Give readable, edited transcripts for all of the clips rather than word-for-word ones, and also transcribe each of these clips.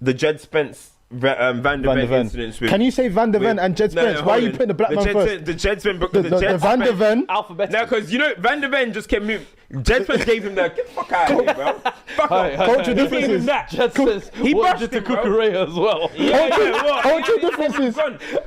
the Jed Spence Van der Ven incidents with... Can you say Van der Ven and Jed Spence? Why are you putting the black man first? The Jed Spence... The Van der Ven... Alphabetical. No, because, you know, Van der Ven just kept moving. Jed Spence gave him the... Get the fuck out of here, bro. Fuck off. Culture differences. Jed Spence He brushed to him, bro. Kukurea as well. Culture differences.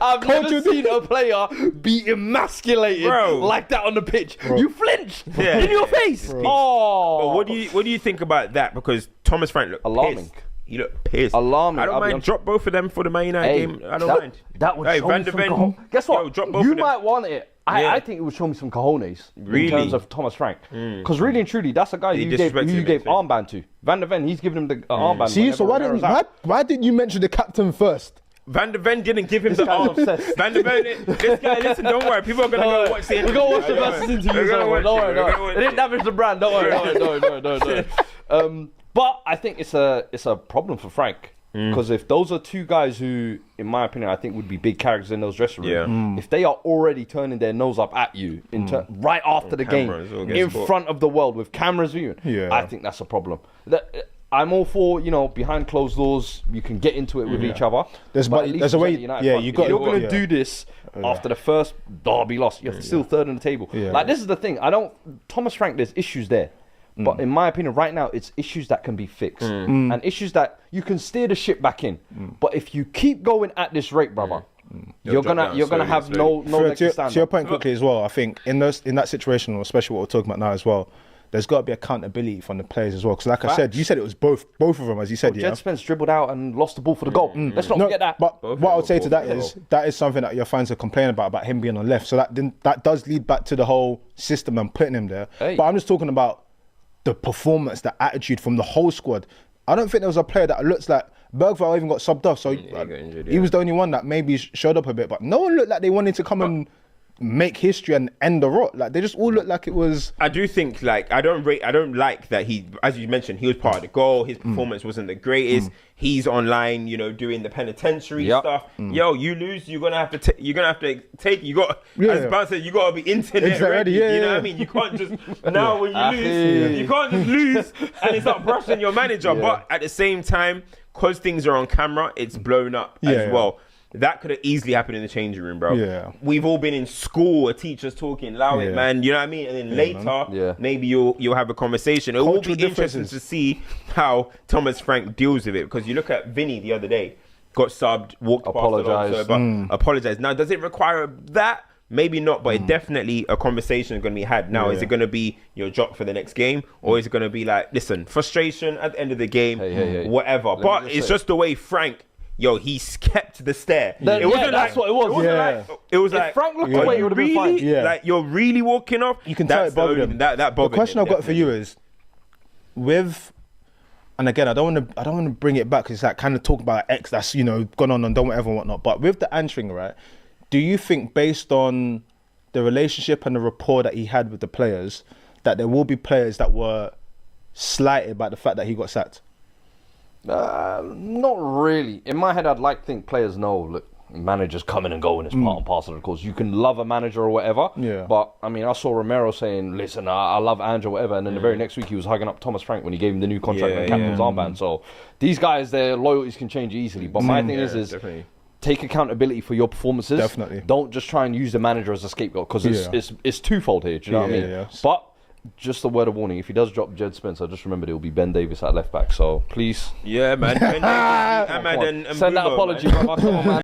I've never seen a player be emasculated like that on the pitch. Bro. You flinched in your face. Bro. Oh. But what do you think about that? Because Thomas Frank looked alarming. Pissed. He looked pissed. Alarming. I don't mind. Drop both of them for the Man United game. I don't mind. That would show me some Guess what? You might want it. I think it would show me some cojones in terms of Thomas Frank. Because really and truly, that's a guy who you gave armband to. Van der Ven, he's giving him the armband. See, so why didn't you mention the captain first? Van der Ven didn't give him the arm. Van der Ven, this guy, listen, don't worry. People are going to go watch the interview. We're going to watch the versus interview. Don't worry. It didn't damage the brand. Don't worry. No. But I think it's a problem for Frank. Because if those are two guys who, in my opinion, I think would be big characters in those dressing rooms, if they are already turning their nose up at you right after the game, in front of the world with cameras viewing, I think that's a problem. I'm all for, behind closed doors, you can get into it with each other. There's a way, you're going to do this after the first derby loss. You're still third on the table. Like, this is the thing. Thomas Frank, there's issues there. But in my opinion, right now, it's issues that can be fixed and issues that you can steer the ship back in. But if you keep going at this rate, brother, you're gonna have no leg to stand. To your point quickly as well, I think in that situation, or especially what we're talking about now as well, there's got to be accountability from the players as well. Because like I said, you said it was both of them, as you said. Jed Spence dribbled out and lost the ball for the goal. Let's not forget that. But what I would say to that is something that your fans are complaining about him being on left. So that does lead back to the whole system and putting him there. But I'm just talking about the performance, the attitude from the whole squad. I don't think there was a player that looks like Bergvall even got subbed off, so he was the only one that maybe showed up a bit. But no one looked like they wanted to come and make history and end the rot. Like, they just all looked like it was... I do think, like, I don't like that he, as you mentioned, he was part of the goal. His performance wasn't the greatest. He's online, doing the penitentiary stuff. Yo, you lose, you're gonna have to take. You got, as Bounce said, you gotta be internet ready. You know what I mean? You can't just now when you lose, you can't just lose and it's not brushing your manager. But at the same time, because things are on camera, it's blown up as well. That could have easily happened in the changing room, bro. Yeah. We've all been in school, a teacher's talking, allow it, man. You know what I mean? And then later, maybe you'll have a conversation. It will be interesting to see how Thomas Frank deals with it. Because you look at Vinny the other day, got subbed, walked past Alonso, but apologized. Now, does it require that? Maybe not, but definitely a conversation is going to be had. Now, is it going to be your drop for the next game? Or is it going to be like, listen, frustration at the end of the game, whatever. But it's just the way Frank... he's kept the stare. It wasn't that's what it was. It was like Frank looked away, it would have been fine. Like, you're really walking off. You can tell it bothered him. That bothered him. The question I've got for you is, and again, I don't want to bring it back because it's like kind of talk about X that's gone on and done whatever and whatnot. But with the answering, right? Do you think based on the relationship and the rapport that he had with the players, that there will be players that were slighted by the fact that he got sacked? Not really. In my head, I'd like to think players know, look, managers coming and going, it's part and parcel of course. You can love a manager or whatever, but I mean, I saw Romero saying, listen, I love Andrew, whatever, and then the very next week he was hugging up Thomas Frank when he gave him the new contract and captain's armband. So these guys, their loyalties can change easily, but my thing is definitely. Take accountability for your performances. Definitely. Don't just try and use the manager as a scapegoat, because it's twofold here, do you know what I mean? But just a word of warning, if he does drop Jed Spence, just remember it will be Ben Davis at left back. So please, man. Ben Davis, send that apology, brother. Come on, man.